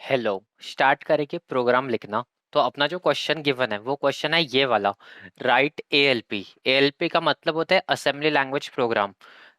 Hello. Start करेंगे programme लिखना। तो अपना जो क्वेश्चन गिवन है वो क्वेश्चन है ये वाला। Right ALP. एएलपी का मतलब होता है assembly language program.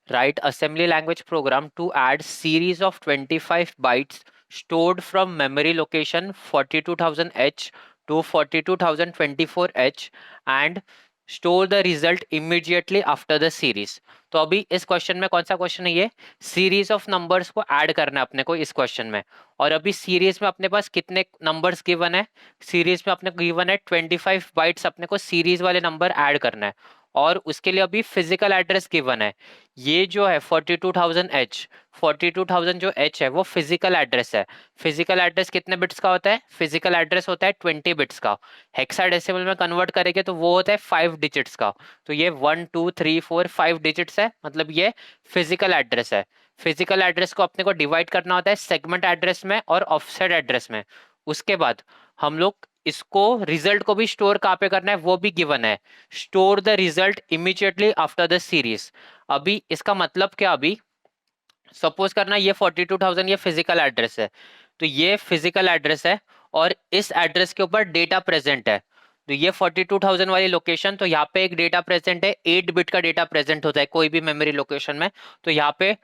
Write assembly language program to add series of 25 bytes stored from memory location 42000h to 42024h and store the result immediately after the series। तो अभी इस क्वेश्चन में कौन सा क्वेश्चन है ये? सीरीज ऑफ नंबर्स को add करना है अपने को इस क्वेश्चन में। और अभी सीरीज में अपने पास कितने नंबर्स गिवन है? सीरीज में अपने को गिवन है 25 बाइट्स, अपने को सीरीज वाले नंबर ऐड करना है। और उसके लिए अभी फिजिकल एड्रेस गिवन है। ये जो है 42000h, 42000 जो h है वो फिजिकल एड्रेस है। फिजिकल एड्रेस कितने बिट्स का होता है? फिजिकल एड्रेस होता है 20 बिट्स का। हेक्साडेसिमल में कन्वर्ट करेंगे तो वो होता है 5 डिजिट्स का। तो ये 1 2 3 4 5 डिजिट्स है, मतलब ये फिजिकल एड्रेस है। फिजिकल एड्रेस को अपने को डिवाइड करना होता है सेगमेंट एड्रेस में और ऑफसेट एड्रेस में। उसके बाद हम लोग इसको रिजल्ट को भी स्टोर कहाँ पे करना है वो भी गिवन है। Store the result immediately after the series. अभी इसका मतलब क्या? अभी सपोज करना ये 42000 ये फिजिकल एड्रेस है। तो ये फिजिकल एड्रेस है और इस एड्रेस के ऊपर डेटा प्रेजेंट है। तो ये 42000 वाली लोकेशन, तो यहाँ पे एक डेटा प्रेजेंट है, 8 बिट का डेटा प्रेजेंट होता है कोई भी मेमोरी लोकेशन में। तो यहाँ पे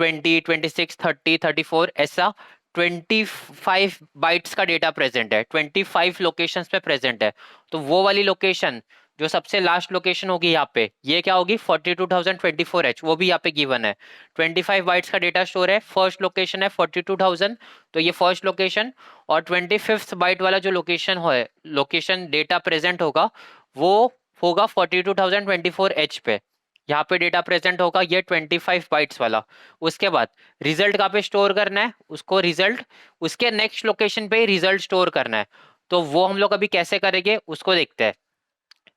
20 26 30 34 ऐसा 25 बाइट्स का डेटा प्रेजेंट है, 25 लोकेशंस पे प्रेजेंट है। तो वो वाली लोकेशन जो सबसे लास्ट लोकेशन होगी यहाँ पे, ये क्या होगी? 42024h, वो भी यहाँ पे गिवन है। 25 बाइट्स का डेटा स्टोर है, फर्स्ट लोकेशन है 42000, तो ये फर्स्ट लोकेशन। और 25th बाइट वाला जो लोकेशन हो, लोकेशन डेटा प्रेजेंट होगा वो होगा 42024h पे। यहाँ पे डेटा प्रेजेंट होगा ये 25 बाइट्स वाला। उसके बाद रिजल्ट कहाँ पे स्टोर करना है? उसको रिजल्ट उसके नेक्स्ट लोकेशन पे ही रिजल्ट स्टोर करना है। तो वो हम लोग अभी कैसे करेंगे उसको देखते हैं।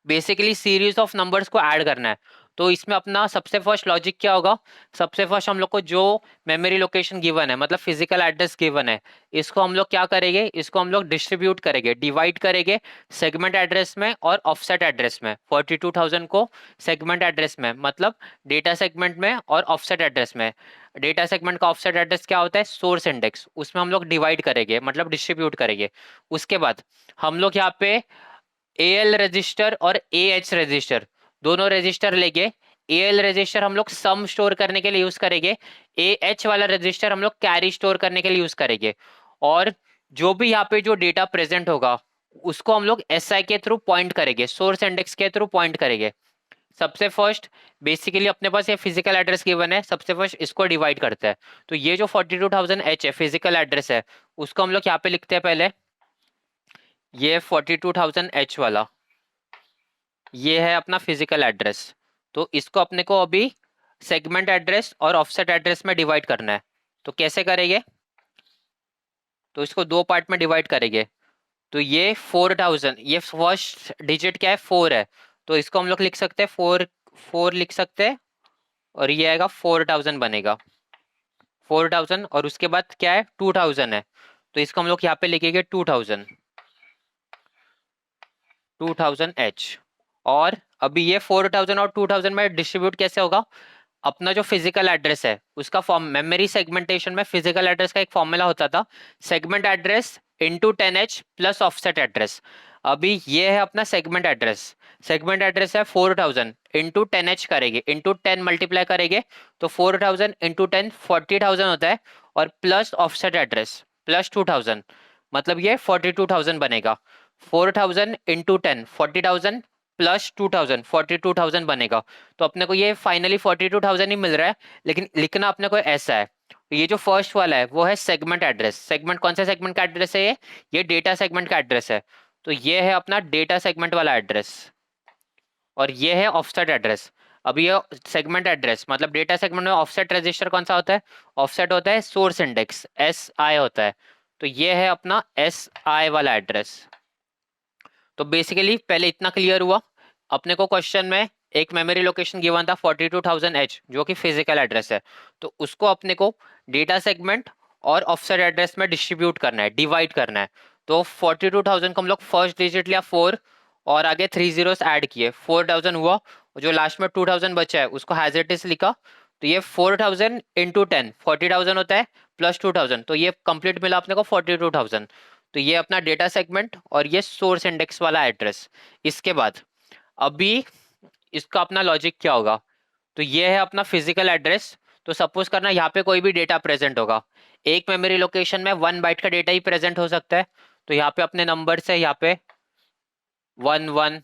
बेसिकली सीरीज ऑफ नंबर्स को ऐड करना है। तो इसमें अपना सबसे फर्स्ट लॉजिक क्या होगा? सबसे फर्स्ट हम लोग को जो मेमोरी लोकेशन गिवन है, मतलब फिजिकल एड्रेस गिवन है, इसको हम लोग क्या करेंगे? इसको हम लोग डिस्ट्रीब्यूट करेंगे, डिवाइड करेंगे सेगमेंट एड्रेस में और ऑफसेट एड्रेस में। 42000 को सेगमेंट एड्रेस में मतलब डेटा सेगमेंट में और ऑफसेट एड्रेस में। डेटा सेगमेंट का ऑफसेट एड्रेस क्या होता है? Source index. उसमें हम लोग डिवाइड करेंगे, मतलब डिस्ट्रीब्यूट करेंगे। उसके बाद हम लोग यहाँ पे एल रजिस्टर और ए एच रजिस्टर दोनों रजिस्टर लेंगे। एल रजिस्टर हम लोग सम स्टोर करने के लिए यूज करेंगे। ए एच वाला रजिस्टर हम लोग कैरी स्टोर करने के लिए यूज करेंगे। और जो भी यहाँ पे जो डेटा प्रेजेंट होगा उसको हम लोग एस आई के थ्रू पॉइंट करेंगे, सोर्स इंडेक्स के थ्रू पॉइंट करेंगे। सबसे फर्स्ट बेसिकली अपने पास ये फिजिकल एड्रेस गिवन है, सबसे फर्स्ट इसको डिवाइड करते हैं। तो ये जो 42000h है फिजिकल एड्रेस है, उसको हम लोग यहाँ पे लिखते हैं पहले। ये 42000h वाला ये है अपना फिजिकल एड्रेस। तो इसको अपने को अभी सेगमेंट एड्रेस और ऑफसेट एड्रेस में डिवाइड करना है। तो कैसे करेंगे? तो इसको दो पार्ट में डिवाइड करेंगे। तो ये 4000, ये फर्स्ट डिजिट क्या है? 4 है। तो इसको हम लोग लिख सकते हैं 4, 4 लिख सकते हैं। और ये आएगा 4000 बनेगा, 4000। और उसके बाद क्या है? 2000 है। तो इसको हम लोग यहाँ पे लिखेंगे 2000, 2000h। और अभी ये 4000 और 2000 में डिस्ट्रीब्यूट कैसे होगा? अपना जो फिजिकल एड्रेस है उसका फॉर्म, मेमोरी सेगमेंटेशन में फिजिकल एड्रेस का एक फॉर्मूला होता था, segment address into 10h plus offset address. अभी ये है अपना सेगमेंट एड्रेस। सेगमेंट एड्रेस है 4000 इंटू 10h करेंगे, इंटू 10 मल्टीप्लाई करेंगे तो 4000 इंटू 10 40,000 होता है। और प्लस ऑफसेट एड्रेस प्लस 2000, मतलब ये 42,000 बनेगा। 4000 इंटू 10 40,000 प्लस 2000 42,000 बनेगा। तो अपने को ये फाइनली 42,000 ही मिल रहा है। लेकिन लिखना अपने को ऐसा है। ये जो फर्स्ट वाला है वो है सेगमेंट एड्रेस। सेगमेंट कौन सा सेगमेंट का एड्रेस है? ये डेटा सेगमेंट का एड्रेस है। तो ये है अपना डेटा सेगमेंट वाला एड्रेस। और ये है ऑफसेट एड्रेस। अब ये सेगमेंट एड्रेस मतलब डेटा सेगमेंट में ऑफसेट रजिस्टर कौन सा होता है? ऑफसेट होता है सोर्स इंडेक्स, एस आई होता है। तो ये है अपना एस आई वाला एड्रेस। तो बेसिकली पहले इतना क्लियर हुआ। अपने को क्वेश्चन में एक मेमोरी लोकेशन गिवन था 42000h जो कि फिजिकल एड्रेस है। तो उसको अपने को डेटा सेगमेंट और ऑफसेट एड्रेस में डिस्ट्रीब्यूट करना है, डिवाइड करना है। तो 42000 को हम लोग फर्स्ट डिजिट लिया 4 और आगे 3 जीरोस ऐड किए, 4000 हुआ। और जो लास्ट में 2000 बचा है उसको हैज इट इज लिखा। तो ये 4000 इंटू 10 40,000 होता है, प्लस 2000, तो ये कंप्लीट मिला अपने को 42,000। तो ये अपना डेटा सेगमेंट और ये सोर्स इंडेक्स वाला एड्रेस। इसके बाद अभी इसका अपना लॉजिक क्या होगा, तो ये है अपना फिजिकल एड्रेस। तो सपोज करना यहाँ पे कोई भी डेटा प्रेजेंट होगा, एक मेमोरी लोकेशन में 1 बाइट का डेटा ही प्रेजेंट हो सकता है। तो यहाँ पे अपने नंबर है, यहाँ पे 11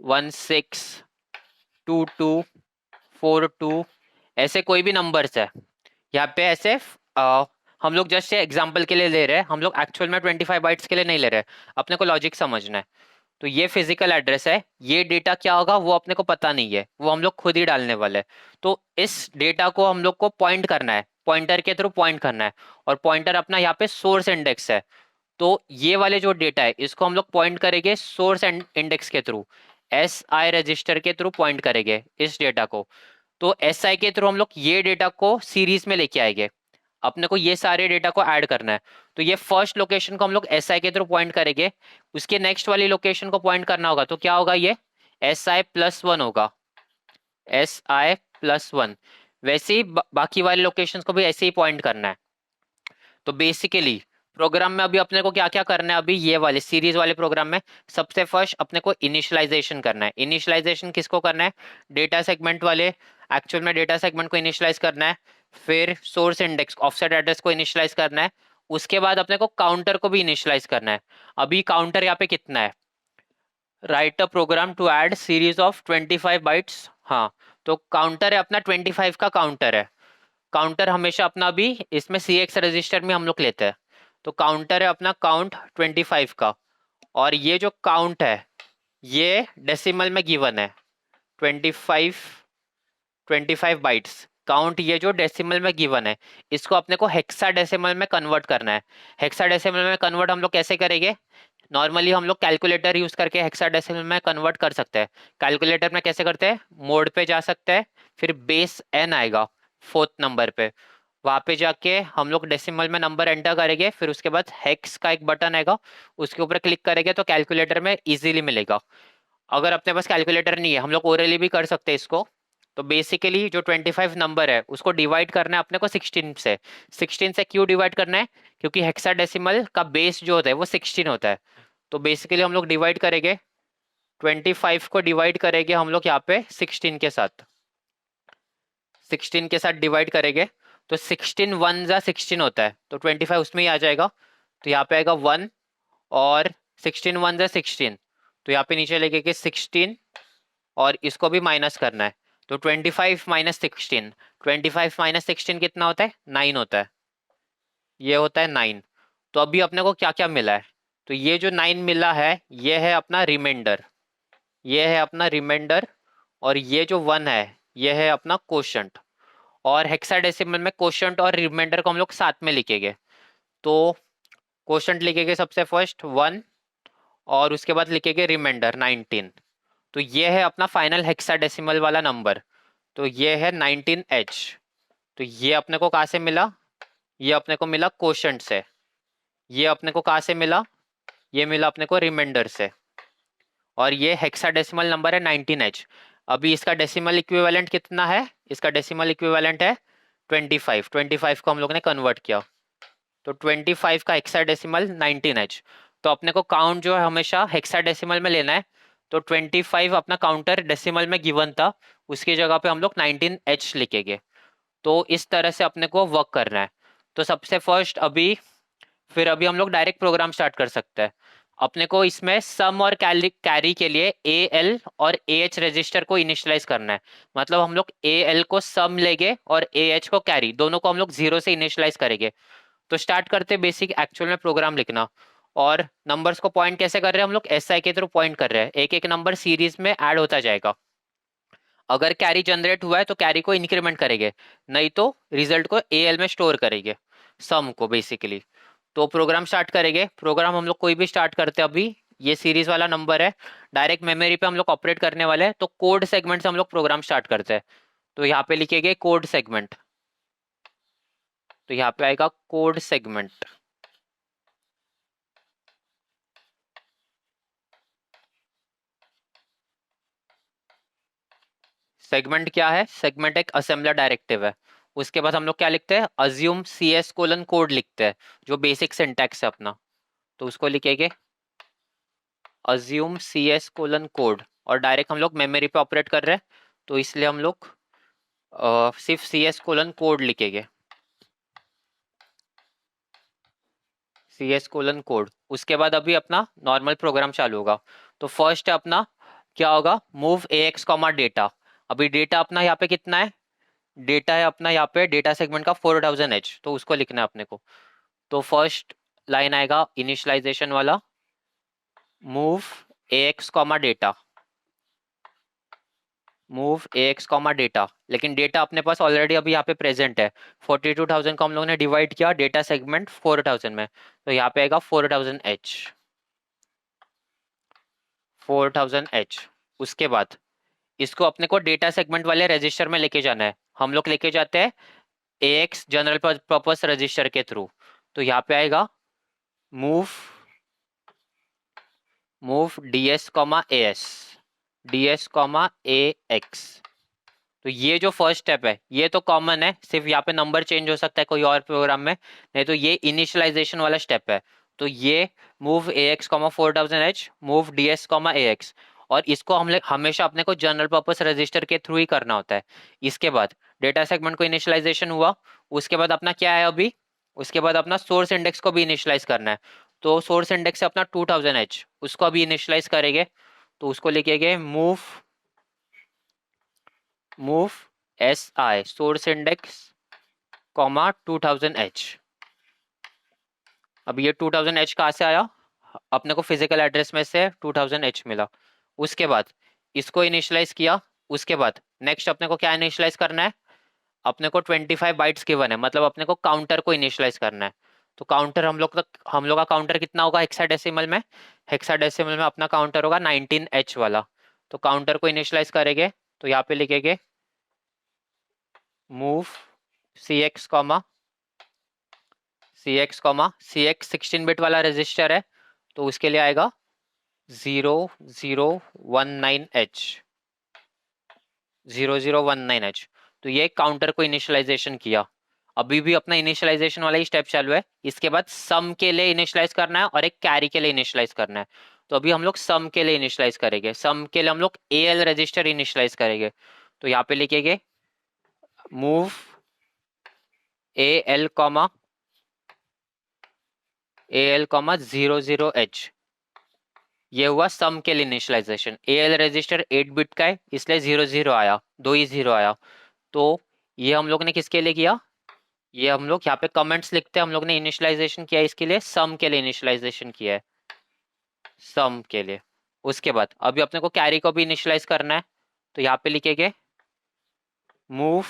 16 22 42, ऐसे कोई भी नंबर्स है यहाँ पे ऐसे। हम लोग जस्ट एग्जांपल के लिए ले रहे हैं, हम लोग एक्चुअल में 25 बाइट्स के लिए नहीं ले रहे, अपने को लॉजिक समझना है। तो ये फिजिकल एड्रेस है, ये डेटा क्या होगा वो अपने को पता नहीं है, वो हम लोग खुद ही डालने वाले हैं। तो इस डेटा को हम लोग को पॉइंट करना है, पॉइंटर के थ्रू पॉइंट करना है, और पॉइंटर अपना यहाँ पे सोर्स इंडेक्स है। तो ये वाले जो डेटा है इसको हम लोग पॉइंट करेंगे सोर्स इंडेक्स के थ्रू, एस आई रजिस्टर के थ्रू पॉइंट करेंगे इस डेटा को। तो एस आई के थ्रू हम लोग ये डेटा को सीरीज में लेके आएंगे, अपने को ये सारे डेटा को ऐड करना है। तो ये फर्स्ट लोकेशन को हम लोग एस आई के थ्रू पॉइंट करेंगे, उसके नेक्स्ट वाली लोकेशन को पॉइंट करना होगा, तो क्या होगा, ये एस आई प्लस वन होगा, एस आई प्लस वन। वैसे ही बाकी वाले लोकेशन को भी ऐसे ही पॉइंट करना है। तो बेसिकली प्रोग्राम में अभी अपने को क्या क्या करना है, अभी ये वाले सीरीज वाले प्रोग्राम में सबसे फर्स्ट अपने को इनिशियलाइजेशन करना है। इनिशियलाइजेशन किसको करना है, डेटा सेगमेंट वाले, एक्चुअल में डेटा सेगमेंट को इनिशियलाइज करना है। फिर सोर्स इंडेक्स ऑफसेट एड्रेस को इनिशियलाइज करना है। उसके बाद अपने को काउंटर को भी इनिशियलाइज करना है। अभी काउंटर यहाँ पे कितना है, write a program to add series of 25 bytes. हाँ, तो काउंटर है अपना 25 का काउंटर है। काउंटर हमेशा अपना भी इसमें सी एक्स रजिस्टर में हम लोग लेते हैं। तो काउंटर है अपना काउंट 25 का, और ये जो काउंट है ये डेसिमल में गिवन है, 25 25 बाइट्स काउंट, ये जो डेसिमल में गिवन है इसको अपने को हेक्सा डेसिमल में कन्वर्ट करना है। हेक्सा डेसिमल में कन्वर्ट हम लोग कैसे करेंगे, नॉर्मली हम लोग कैलकुलेटर यूज करके हेक्साडेसिमल में कन्वर्ट कर सकते हैं। कैलकुलेटर में कैसे करते हैं, मोड पे जा सकते हैं, फिर बेस एन आएगा फोर्थ नंबर पे, वहां पे जाके हम लोग डेसिमल में नंबर एंटर करेंगे, फिर उसके बाद हेक्स का एक बटन आएगा, उसके ऊपर क्लिक करेंगे तो कैलकुलेटर में इजीली मिलेगा। अगर अपने पास कैलकुलेटर नहीं है हम लोग ओरली भी कर सकते हैं इसको। तो बेसिकली जो 25 नंबर है उसको डिवाइड करना है अपने को 16 से। 16 से क्यों डिवाइड करना है, क्योंकि हेक्साडेसिमल का बेस जो होता है वो 16 होता है। तो बेसिकली हम लोग डिवाइड करेंगे, 25 को डिवाइड करेंगे हम लोग यहाँ पे 16 के साथ, 16 के साथ डिवाइड करेंगे। तो 16 वन जा 16 होता है, तो 25 उसमें ही आ जाएगा। तो यहाँ पे आएगा 1, और 16 वन जा 16, तो यहाँ पे नीचे लिखेंगे 16, और इसको भी माइनस करना है। तो 25 माइनस 16, 25 माइनस 16 कितना होता है, 9 होता है, ये होता है 9। तो अभी अपने को क्या क्या मिला है, तो ये जो 9 मिला है ये है अपना रिमाइंडर, ये है अपना रिमाइंडर, और ये जो 1 है ये है अपना कोशंट। और हेक्साडेसिमल में कोशंट और रिमाइंडर को हम लोग साथ में लिखेंगे। तो कोशंट लिखेंगे सबसे फर्स्ट 1, और उसके बाद लिखेंगे रिमाइंडर 19। तो ये है अपना फाइनल हेक्साडेसिमल वाला नंबर, तो ये है 19H। तो ये अपने को कहाँ से मिला, ये अपने को मिला कोशंट से। ये अपने को कहाँ से मिला, ये मिला अपने को रिमाइंडर से। और ये हेक्साडेसिमल नंबर है 19H। अभी इसका डेसिमल इक्विवेलेंट कितना है, इसका डेसिमल इक्विवेलेंट है 25, 25 को हम लोग ने कन्वर्ट किया, तो 25 का हेक्साडेसिमल 19H। तो अपने को काउंट जो है हमेशा हेक्साडेसिमल में लेना है। तो 25 अपना काउंटर डेसिमल में गिवन था, उसकी जगह पे हम लोग 19H लिखेंगे। तो इस तरह से अपने को वर्क करना है। तो सबसे फर्स्ट अभी, फिर अभी हम लोग डायरेक्ट प्रोग्राम स्टार्ट कर सकते हैं। अपने को इसमें सम और कैरी के लिए ए एल और ए एच रजिस्टर को इनिशियलाइज करना है। मतलब हम लोग ए एल को सम लेंगे और ए एच को कैरी, दोनों को हम लोग जीरो से इनिशियलाइज करेंगे। तो स्टार्ट करते बेसिक एक्चुअल में प्रोग्राम लिखना। और नंबर्स को पॉइंट कैसे कर रहे हैं हम लोग, एस आई के थ्रू पॉइंट कर रहे हैं, एक एक नंबर सीरीज में ऐड होता जाएगा। अगर कैरी जनरेट हुआ है तो कैरी को इंक्रीमेंट करेंगे, नहीं तो रिजल्ट को ए एल में स्टोर करेंगे, सम को बेसिकली। तो प्रोग्राम स्टार्ट करेंगे, प्रोग्राम हम लोग कोई भी स्टार्ट करते हैं। अभी ये सीरीज वाला नंबर है, डायरेक्ट मेमोरी पे हम लोग ऑपरेट करने वाले हैं, तो कोड सेगमेंट से हम लोग प्रोग्राम स्टार्ट करते हैं। तो यहाँ पे लिखेंगे कोड सेगमेंट, तो यहाँ पे आएगा कोड सेगमेंट। सेगमेंट क्या है? सेगमेंट एक असेंबलर डायरेक्टिव है। उसके बाद हम लोग क्या लिखते हैं? Assume C S colon code लिखते हैं, जो बेसिक सिंटैक्स है अपना। तो उसको लिखेंगे assume C S colon code, और डायरेक्ट हम लोग मेमोरी पे ऑपरेट कर रहे हैं, तो इसलिए हम लोग सिर्फ सी एस कोलन कोड लिखेंगे, सी एस कोलन कोड। उसके बाद अभी अपना नॉर्मल प्रोग्राम चालू होगा। तो फर्स्ट अपना क्या होगा? मूव ए एक्स कॉमा डेटा। अभी डेटा अपना यहाँ पे कितना है? डेटा है अपना यहाँ पे डेटा सेगमेंट का 4000H, तो उसको लिखना है अपने को। तो फर्स्ट लाइन आएगा इनिशियलाइजेशन वाला, मूव ए एक्स कॉमा डेटा, मूव ए एक्स कॉमा डेटा। लेकिन डेटा अपने पास ऑलरेडी अभी यहाँ पे प्रेजेंट है, 42,000 को हम लोगों ने डिवाइड किया डेटा सेगमेंट 4000 में, तो यहाँ पे आएगा 4000H, 4000H। उसके बाद इसको अपने को डेटा सेगमेंट वाले रजिस्टर में लेके जाना है। हम लोग लेके जाते हैं AX जनरल पर्पस रजिस्टर के थ्रू। तो यहाँ पे आएगा move move DS comma AS, DS comma AX। तो ये जो फर्स्ट स्टेप है ये तो कॉमन है, सिर्फ यहाँ पे नंबर चेंज हो सकता है कोई और प्रोग्राम में, नहीं तो ये इनिशियलाइजेशन वाला स्टेप है। तो ये move AX comma 4000H, move DS comma AX, और इसको हम हमेशा अपने को जनरल पर्पस रजिस्टर के थ्रू ही करना होता है। इसके बाद डेटा सेगमेंट को इनिशियलाइजेशन हुआ, उसके बाद अपना क्या है अभी? उसके बाद अपना सोर्स इंडेक्स को भी इनिशियलाइज करना है। तो सोर्स इंडेक्स से अपना 2000H, उसको अभी इनिशियलाइज करेंगे। तो उसको लिखेंगे move move SI source index comma 2000H। अब ये 2000H कहाँ से आया? अपने को फिजिकल एड्रेस में से 2000H मिला। उसके बाद इसको इनिशियलाइज किया। उसके बाद नेक्स्ट अपने को क्या इनिशियलाइज करना है? अपने को 25 बाइट्स गिवन है, मतलब अपने को काउंटर को इनिशियलाइज करना है। तो काउंटर हम लोग का काउंटर कितना होगा हेक्साडेसिमल में? हेक्साडेसिमल में अपना काउंटर होगा 19H वाला। तो काउंटर को इनिशियलाइज करेंगे, तो यहाँ पे लिखेंगे move CX comma CX comma CX 16 bit वाला रजिस्टर है, तो उसके लिए आएगा 0019H, 0019H। तो ये काउंटर को इनिशियलाइजेशन किया। अभी भी अपना इनिशियलाइजेशन वाला ही स्टेप चालू है। इसके बाद सम के लिए इनिशियलाइज करना है और एक कैरी के लिए इनिशियलाइज करना है। तो अभी हम लोग सम के लिए इनिशियलाइज करेंगे। सम के लिए हम लोग AL रजिस्टर इनिशियलाइज करेंगे। तो यहाँ पे लिखेंगे move AL comma AL comma 00H। ये हुआ सम के लिए इनिशियलाइजेशन। AL रजिस्टर 8 बिट का है, इसलिए 00 आया, 2 ही 0 आया। तो ये हम लोग ने किसके लिए किया? ये हम लोग यहाँ पे कमेंट्स लिखते हैं, हम लोग ने इनिशियलाइजेशन किया इसके लिए, सम के लिए इनिशियलाइजेशन किया है, सम के लिए। उसके बाद अभी अपने को कैरी को भी इनिशियलाइज करना है। तो यहाँ पे लिखेंगे move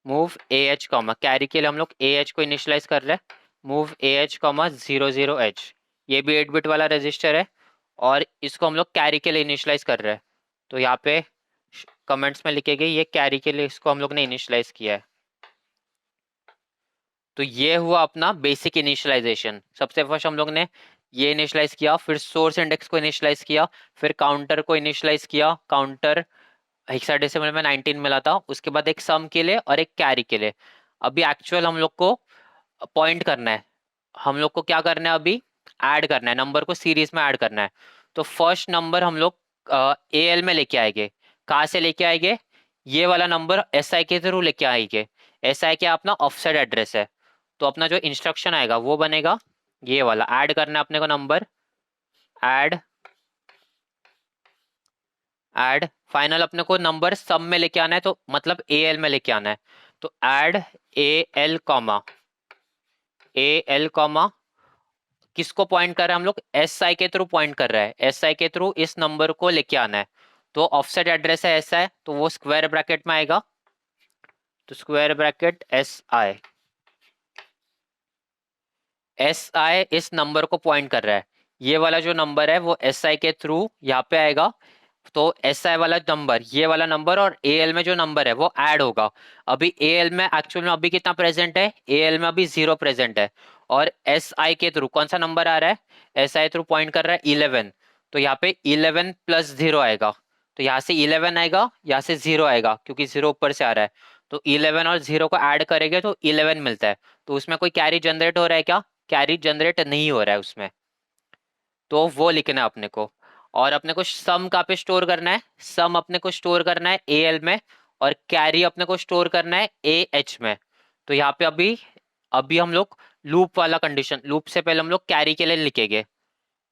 move AH comma, carry के लिए हम लोग AH को इनिशियलाइज कर रहे हैं, मूव AH कॉमा 00H। ये भी 8 बिट वाला रजिस्टर है, और इसको हम लोग कैरी के लिए इनिशियलाइज कर रहे हैं। तो यहाँ पे कमेंट्स में लिखेंगे ये कैरी के लिए इसको हम लोग ने इनिशियलाइज किया है। तो ये हुआ अपना बेसिक इनिशियलाइजेशन। सबसे फर्स्ट हम लोग ने ये इनिशियलाइज किया, फिर सोर्स इंडेक्स को इनिशियलाइज किया, फिर काउंटर को इनिशियलाइज किया। काउंटर हेक्साडेसिमल में 19 मिला था। उसके बाद एक सम के लिए और एक कैरी के लिए। अभी एक्चुअल हम लोग को पॉइंट करना है, हम लोग को क्या करना है अभी? ऐड करना है, नंबर को सीरीज में ऐड करना है। तो फर्स्ट नंबर हम लोग AL में लेके आएंगे। कहाँ से लेके आएंगे? ये वाला नंबर SI के थ्रू लेके आएंगे। SI क्या अपना ऑफसेट एड्रेस है। तो अपना जो इंस्ट्रक्शन आएगा वो बनेगा ये वाला, ऐड करना है अपने को नंबर, ऐड ऐड फाइनल अपने को नंबर सम में लेके आना है, तो मतलब AL में लेके आना है। तो add AL comma AL comma किसको पॉइंट कर रहे हैं हम लोग? SI के थ्रू पॉइंट कर रहा है, SI के थ्रू इस नंबर को लेके आना है। तो ऑफसेट एड्रेस है SI, तो वो स्क्वायर ब्रैकेट में आएगा। तो स्क्वायर ब्रैकेट SI इस नंबर को पॉइंट कर रहा है। ये वाला जो नंबर है वो SI के थ्रू यहाँ पे आएगा। तो SI वाला नंबर, ये वाला नंबर और AL में जो नंबर है वो ऐड होगा। अभी AL में एक्चुअल में अभी कितना प्रेजेंट है? AL में अभी 0 प्रेजेंट है। और SI के थ्रू कौन सा नंबर आ रहा है? SI थ्रू पॉइंट कर रहा है 11। तो यहाँ पे 11 + 0 आएगा। तो यहाँ से 11 आएगा, यहाँ से 0 आएगा क्योंकि 0 ऊपर से आ रहा है। तो 11 और 0 को ऐड करेंगे तो 11 मिलता है। तो उसमें कोई कैरी जनरेट हो रहा है क्या? कैरी जनरेट नहीं हो रहा है उसमें, तो वो लिखना है अपने को। और अपने को सम कहाँ पे स्टोर करना है? सम अपने को स्टोर करना है एल में, और कैरी अपने को स्टोर करना है ए एच में। तो यहाँ पे अभी अभी हम लोग लूप वाला कंडीशन, लूप से पहले हम लोग कैरी के लिए लिखेंगे।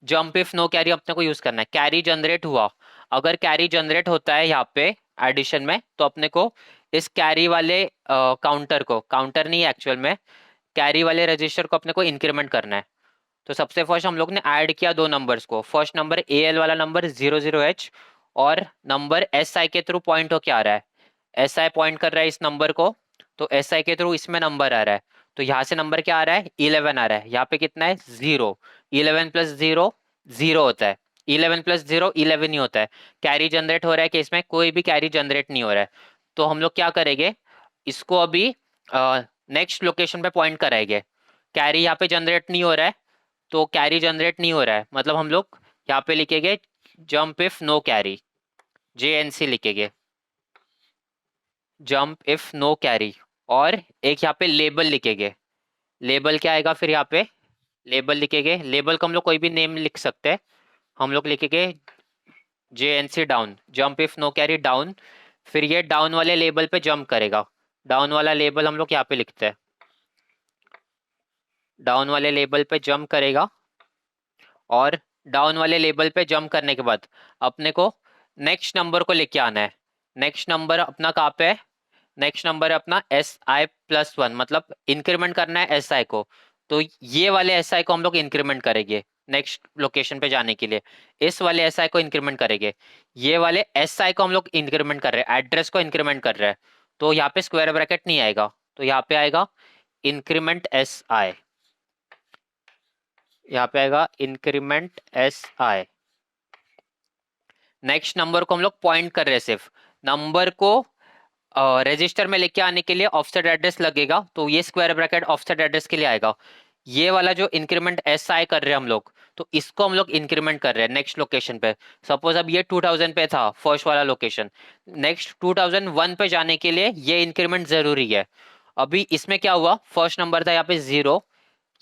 जंप इफ नो कैरी अपने को यूज करना है। कैरी जनरेट हुआ, अगर कैरी जनरेट होता है यहाँ पे एडिशन में, तो अपने को इस कैरी वाले काउंटर को, काउंटर नहीं एक्चुअल में, कैरी वाले रजिस्टर को अपने को इंक्रीमेंट करना है। तो सबसे फर्स्ट हम लोग ने ऐड किया दो नंबर्स को। फर्स्ट नंबर ए एल वाला नंबर 00H, और नंबर एस आई के थ्रू पॉइंट होके आ रहा है, एस आई पॉइंट कर रहा है इस नंबर को, तो एस आई के थ्रू इसमें नंबर आ रहा है। तो यहाँ से नंबर क्या आ रहा है? 11 आ रहा है। यहाँ पे कितना है? 0। 11 प्लस 0 0 होता है। 11 प्लस 0 11 ही होता है। कैरी जनरेट हो रहा है कि इसमें कोई भी कैरी जनरेट नहीं हो रहा है। तो हम लोग क्या करेंगे, इसको अभी नेक्स्ट लोकेशन पे पॉइंट कराएंगे। कैरी यहाँ पे जनरेट नहीं हो रहा है, तो कैरी जनरेट नहीं हो रहा है मतलब हम लोग यहाँ पे लिखेंगे jump if no carry, JNC लिखेंगे, जंप इफ नो कैरी। और एक यहाँ पे लेबल लिखेंगे। लेबल क्या आएगा फिर? यहाँ पे लेबल लिखेंगे। लेबल को हम लोग कोई भी नेम लिख सकते हैं। हम लोग लिखेंगे JNC down, jump if no carry down. फिर ये डाउन वाले लेबल पे जंप करेगा। डाउन वाला लेबल हम लोग यहाँ पे लिखते हैं, डाउन वाले लेबल पे जंप करेगा। और डाउन वाले लेबल पे जंप करने के बाद अपने को नेक्स्ट नंबर को लेके आना है। नेक्स्ट नंबर अपना कहाँ पे है? नेक्स्ट नंबर है अपना SI+1, मतलब इंक्रीमेंट करना है SI को। तो ये वाले SI को हम लोग इंक्रीमेंट करेंगे नेक्स्ट लोकेशन पे जाने के लिए। इस वाले SI को इंक्रीमेंट करेंगे। ये वाले SI को हम लोग इंक्रीमेंट कर रहे हैं, एड्रेस को इंक्रीमेंट कर रहे हैं। तो यहाँ पे स्क्वायर ब्रैकेट नहीं आएगा, तो यहाँ पे आएगा इंक्रीमेंट SI। यहाँ पे आएगा इंक्रीमेंट SI। नेक्स्ट नंबर को हम लोग पॉइंट कर रहे हैं, सिर्फ नंबर को रजिस्टर में लेके आने के लिए ऑफसेट एड्रेस लगेगा, तो ये स्क्वायर ब्रैकेट ऑफसेट एड्रेस के लिए आएगा। ये वाला जो इंक्रीमेंट SI कर रहे हैं हम लोग, तो इसको हम लोग इंक्रीमेंट कर रहे हैं नेक्स्ट लोकेशन पे। सपोज अब ये 2000 पे था फर्स्ट वाला लोकेशन, नेक्स्ट 2001 पे जाने के लिए ये इंक्रीमेंट जरूरी है। अभी इसमें क्या हुआ, फर्स्ट नंबर था यहाँ पे 0,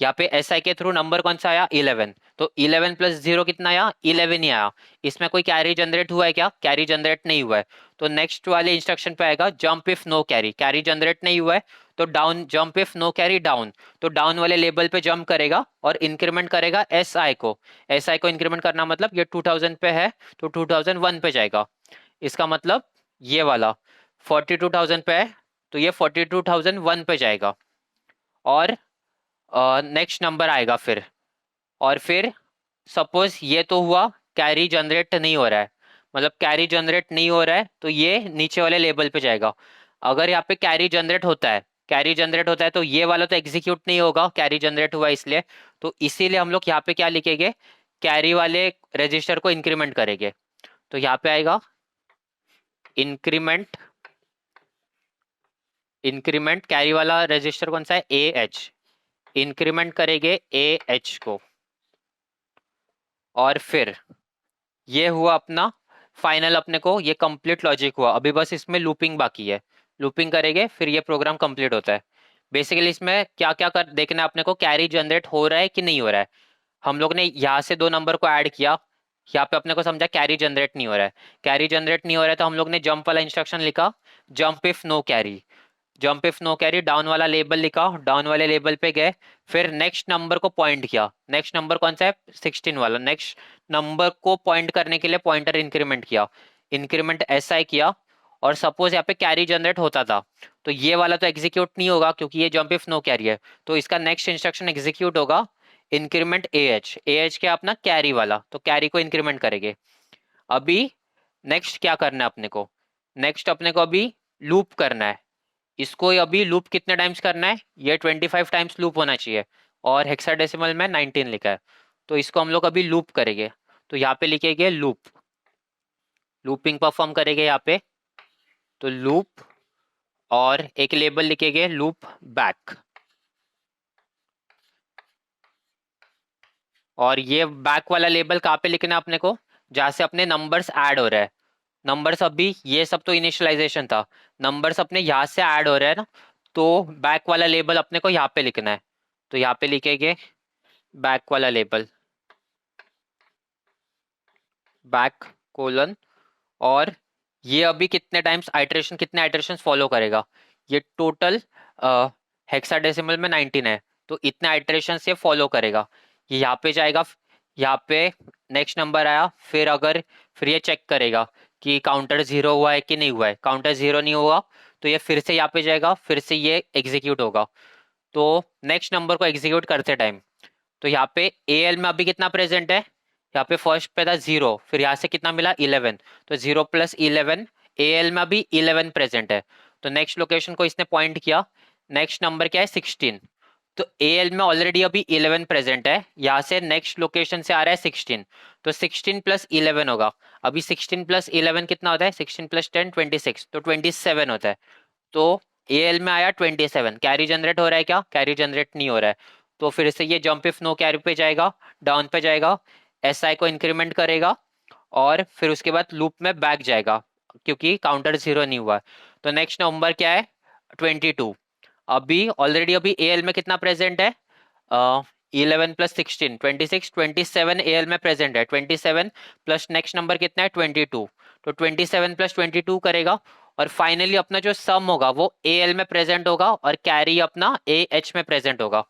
यहाँ पे SI के थ्रू नंबर कौन सा आया? 11। तो 11 प्लस 0 कितना आया? 11 ही आया। इसमें कोई कैरी जनरेट हुआ है क्या? कैरी जनरेट नहीं हुआ है। तो नेक्स्ट वाले इंस्ट्रक्शन पे आएगा jump if no carry. Carry generate नहीं हुआ है तो down, jump if no carry down. तो डाउन वाले लेबल पे जंप करेगा और इंक्रीमेंट करेगा SI को। SI को इंक्रीमेंट करना मतलब ये 2000 पे है तो 2001 पे जाएगा। इसका मतलब ये वाला 42,000 पे है तो ये 42,001 पे जाएगा। और नेक्स्ट नंबर आएगा फिर। और फिर सपोज ये तो हुआ, कैरी जनरेट नहीं हो रहा है, मतलब कैरी जनरेट नहीं हो रहा है तो ये नीचे वाले लेबल पे जाएगा। अगर यहाँ पे कैरी जनरेट होता है, कैरी जनरेट होता है तो ये वाला तो एग्जीक्यूट नहीं होगा, कैरी जनरेट हुआ इसलिए। तो इसीलिए हम लोग यहाँ पे क्या लिखेंगे, कैरी वाले रजिस्टर को इंक्रीमेंट करेंगे। तो यहाँ पे आएगा इंक्रीमेंट, इंक्रीमेंट कैरी वाला रजिस्टर कौन सा है? AH। इंक्रीमेंट करेंगे AH को। और फिर ये हुआ अपना फाइनल, अपने को ये कंप्लीट लॉजिक हुआ। अभी बस इसमें लूपिंग बाकी है, लूपिंग करेंगे फिर ये प्रोग्राम कंप्लीट होता है। बेसिकली इसमें क्या क्या कर देखना है अपने को, कैरी जनरेट हो रहा है कि नहीं हो रहा है। हम लोग ने यहाँ से दो नंबर को ऐड किया, यहाँ पे अपने को समझा कैरी जनरेट नहीं हो रहा है। कैरी जनरेट नहीं हो रहा है तो हम लोग ने जंप वाला इंस्ट्रक्शन लिखा, jump if no carry. Jump if no carry, down वाला लेबल लिखा, डाउन वाले लेबल पे गए, फिर नेक्स्ट नंबर को पॉइंट किया। नेक्स्ट नंबर कौन सा है? 16 वाला। नेक्स्ट नंबर को पॉइंट करने के लिए पॉइंटर इंक्रीमेंट किया, इंक्रीमेंट SI किया। और सपोज यहाँ पे कैरी जनरेट होता था तो ये वाला तो एग्जीक्यूट नहीं होगा क्योंकि ये जंप इफ नो कैरी है, तो इसका नेक्स्ट इंस्ट्रक्शन एग्जीक्यूट होगा इंक्रीमेंट AH। AH क्या? अपना कैरी वाला, तो कैरी को इंक्रीमेंट करेंगे। अभी नेक्स्ट क्या करना है अपने को, नेक्स्ट अपने को अभी लूप करना है। इसको अभी लूप कितने टाइम्स करना है? ये 25 टाइम्स लूप होना चाहिए, और हेक्साडेसिमल में 19 लिखा है। तो इसको हम लोग अभी लूप करेंगे। तो यहाँ पे लिखेंगे लूप, लूपिंग परफॉर्म करेंगे यहाँ पे, तो लूप। और एक लेबल लिखेंगे लूप बैक। और ये बैक वाला लेबल कहाँ पे लिखना है अपने को? जहाँ से अपने नंबर्स ऐड हो रहे हैं, नंबर्स अभी ये सब तो इनिशियलाइजेशन था, नंबर्स अपने यहाँ से ऐड हो रहे हैं ना, तो बैक वाला लेबल अपने को यहाँ पे लिखना है। तो यहाँ पे लिखेंगे बैक वाला लेबल, बैक कोलन, और ये अभी कितने टाइम्स आइटरेशन, कितने आइटरेशन फॉलो करेगा, ये टोटल हेक्साडेसिमल में 19 है, तो इतने आइटरेशन ये फॉलो करेगा। ये यहाँ पे जाएगा, यहाँ पे नेक्स्ट नंबर आया, फिर ये चेक करेगा कि काउंटर जीरो हुआ है कि नहीं हुआ है। काउंटर जीरो नहीं हुआ तो ये फिर से यहाँ पे जाएगा, फिर से ये एग्जीक्यूट होगा। तो नेक्स्ट नंबर को एग्जीक्यूट करते टाइम, तो यहाँ पे ए एल में अभी कितना प्रेजेंट है, यहाँ पे फर्स्ट पे था 0, फिर यहाँ से कितना मिला 11, तो 0 + 11, ए एल में अभी 11 प्रेजेंट है। तो नेक्स्ट लोकेशन को इसने पॉइंट किया, नेक्स्ट नंबर क्या है 16, तो ए एल में ऑलरेडी अभी 11 प्रेजेंट है, यहाँ से नेक्स्ट लोकेशन से आ रहा है 16, तो 16 + 11 होगा। अभी 16 + 11 कितना होता है, 16 + 10 26, तो 27 होता है। तो ए एल में आया 27, कैरी जनरेट हो रहा है क्या, कैरी जनरेट नहीं हो रहा है। तो फिर से ये जंप इफ नो कैरी पे जाएगा, डाउन पे जाएगा, एस आई को इंक्रीमेंट करेगा, और फिर उसके बाद लूप में बैक जाएगा क्योंकि काउंटर जीरो नहीं हुआ है। तो नेक्स्ट नंबर क्या है 22, अभी ऑलरेडी अभी ए एल में कितना प्रेजेंट है, 11 + 16 26, 27 ए एल में प्रेजेंट है, 27 प्लस नेक्स्ट नंबर कितना है 22, तो 27 + 22 करेगा, और फाइनली अपना जो सम होगा वो ए एल में प्रेजेंट होगा और कैरी अपना ए एच में प्रेजेंट होगा।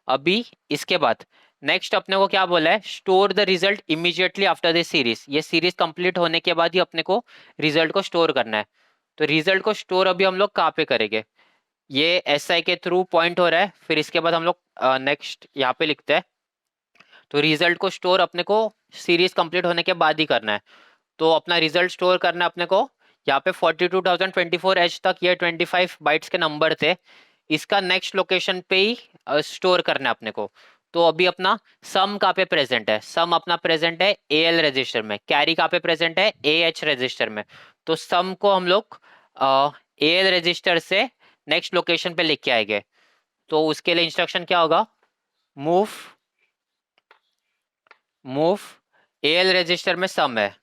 अभी इसके बाद नेक्स्ट अपने को क्या बोला है, store the result immediately after this series, ये सीरीज कंप्लीट होने के बाद ही अपने को रिजल्ट को स्टोर करना है। तो रिजल्ट को स्टोर अभी हम लोग कहाँ पे करेंगे, ये एस आई के थ्रू पॉइंट हो रहा है, फिर इसके बाद हम लोग नेक्स्ट यहाँ पे लिखते हैं। तो रिजल्ट को स्टोर अपने को सीरीज कंप्लीट होने के बाद ही करना है। तो अपना रिजल्ट स्टोर करना है अपने को, यहाँ पे 42,024 H तक ये 25 बाइट्स के नंबर थे, इसका नेक्स्ट लोकेशन पे ही स्टोर करना है अपने को। तो अभी अपना सम कहाँ पे प्रेजेंट है, सम अपना प्रेजेंट है ए एल रजिस्टर में, कैरी कहाँ पे प्रेजेंट है ए एच रजिस्टर में। तो सम को हम लोग ए एल रजिस्टर से नेक्स्ट लोकेशन पे लेके आएंगे। तो उसके लिए इंस्ट्रक्शन क्या होगा, move move A L register में सम है,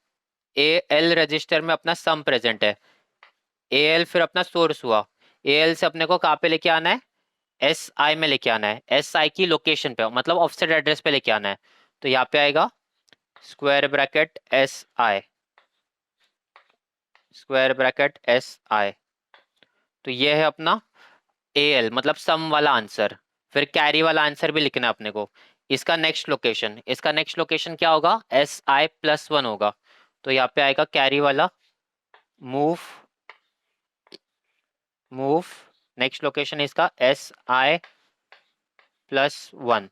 ए एल रजिस्टर में अपना सम प्रेजेंट है, ए एल फिर अपना सोर्स हुआ, ए एल से अपने को कहाँ पे लेके आना है, एस आई में लेके आना है, एस आई की लोकेशन पे मतलब ऑफसेट एड्रेस पे लेके आना है। तो यहाँ पे आएगा square bracket S I, square bracket S I. तो ये है अपना ए एल मतलब सम वाला आंसर। फिर कैरी वाला आंसर भी लिखना है अपने को। इसका नेक्स्ट लोकेशन, इसका नेक्स्ट लोकेशन क्या होगा, एस आई +1 होगा। तो यहाँ पे आएगा कैरी वाला, मूव मूव नेक्स्ट लोकेशन इसका एस आई +1,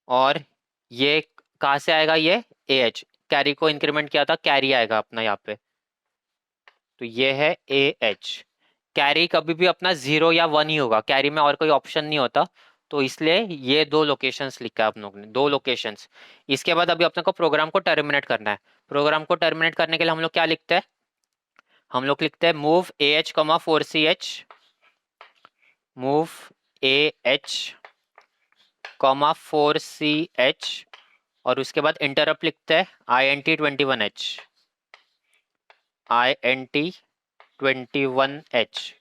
और ये कहाँ से आएगा, ये ए एच, कैरी को इंक्रीमेंट किया था, कैरी आएगा अपना यहाँ पे। तो ये है ए एच। कैरी कभी भी अपना 0 या 1 ही होगा, कैरी में और कोई ऑप्शन नहीं होता, तो इसलिए ये दो लोकेशंस लिखा है आप लोगों ने, दो लोकेशंस। इसके बाद अभी अपने को प्रोग्राम को टर्मिनेट करना है। प्रोग्राम को टर्मिनेट करने के लिए हम लोग क्या लिखते हैं, हम लोग लिखते हैं मूव ए एच कमा 4ch, move A H comma 4ch, और उसके बाद इंटरप्ट लिखते हैं INT21H, INT21H।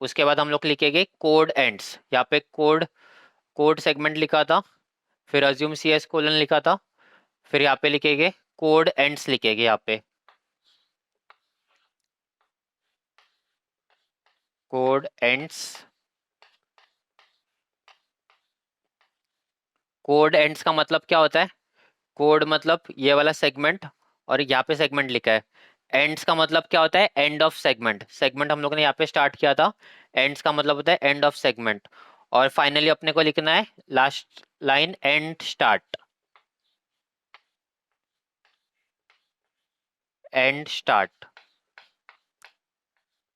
उसके बाद हम लोग लिखेंगे कोड एंड्स, यहाँ पे कोड कोड सेगमेंट लिखा था, फिर अज्यूम CS कोलन लिखा था, फिर यहाँ पे लिखेंगे कोड एंड्स लिखेंगे, यहाँ पे कोड एंड्स। कोड एंड्स का मतलब क्या होता है, कोड मतलब ये वाला सेगमेंट, और यहाँ पे सेगमेंट लिखा है। एंड्स का मतलब क्या होता है, एंड ऑफ सेगमेंट, सेगमेंट हम लोग ने यहाँ पे स्टार्ट किया था, एंड्स का मतलब होता है एंड ऑफ सेगमेंट। और फाइनली अपने को लिखना है last line and start, and start,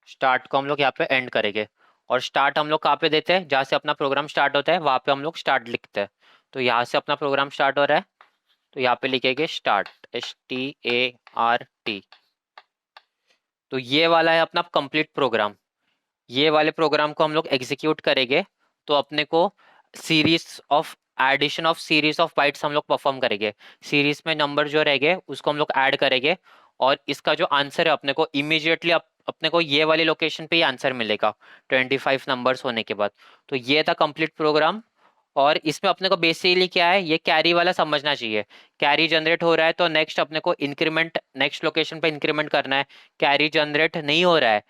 start को हम लोग यहाँ पे एंड करेंगे। और स्टार्ट हम लोग कहाँ पे देते हैं, जहाँ से अपना प्रोग्राम स्टार्ट होता है वहाँ पे हम लोग स्टार्ट लिखते हैं। तो यहाँ से अपना प्रोग्राम स्टार्ट हो रहा है, तो यहाँ पे लिखेंगे स्टार्ट, START। तो ये वाला है अपना कंप्लीट प्रोग्राम। ये वाले प्रोग्राम को हम लोग एग्जीक्यूट करेंगे, तो अपने को series of addition of series of bytes हम लोग परफॉर्म करेंगे। सीरीज में नंबर जो रहेंगे उसको हम लोग ऐड करेंगे, और इसका जो आंसर है अपने को इमीडिएटली अपने को ये वाली लोकेशन पे ही आंसर मिलेगा 25 नंबर्स होने के बाद। तो ये था कंप्लीट प्रोग्राम। और इसमें अपने को बेसिकली क्या है, ये कैरी वाला समझना चाहिए। कैरी जनरेट हो रहा है तो नेक्स्ट अपने को इंक्रीमेंट नेक्स्ट लोकेशन पे इंक्रीमेंट करना है। कैरी जनरेट नहीं हो रहा है,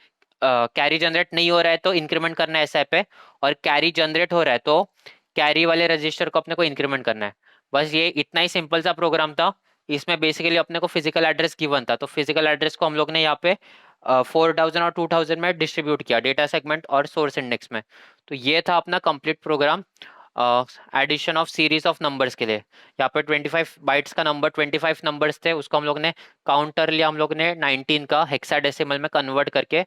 कैरी जनरेट नहीं हो रहा है तो इंक्रीमेंट करना है एसआई पे। और कैरी जनरेट हो रहा है तो कैरी वाले रजिस्टर को अपने को इंक्रीमेंट करना है। बस ये इतना ही सिंपल सा प्रोग्राम था। इसमें बेसिकली अपने को फिजिकल एड्रेस गिवन था, तो फिजिकल एड्रेस को हम लोग ने यहाँ पे 4000 और 2000 में डिस्ट्रीब्यूट किया, डेटा सेगमेंट और सोर्स इंडेक्स में। तो ये था अपना complete program addition of series of numbers के लिए। यहाँ पे 25 बाइट्स का नंबर, 25 नंबर्स थे, उसको हम लोग ने काउंटर लिया, हम लोग ने 19 का हेक्साडेसिमल में कन्वर्ट करके।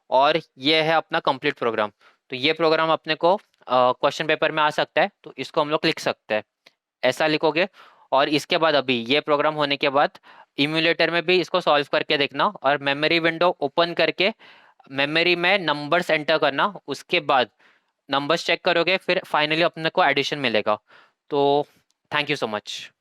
और ये है अपना कंप्लीट प्रोग्राम। तो ये प्रोग्राम अपने को क्वेश्चन पेपर में आ सकता है, तो इसको हम लोग लिख सकते हैं, ऐसा लिखोगे। और इसके बाद अभी ये प्रोग्राम होने के बाद इम्यूलेटर में भी इसको सॉल्व करके देखना, और मेमोरी विंडो ओपन करके मेमोरी में नंबर्स एंटर करना। उसके बाद नंबर्स चेक करोगे, फिर फाइनली अपने को एडिशन मिलेगा। तो थैंक यू सो मच।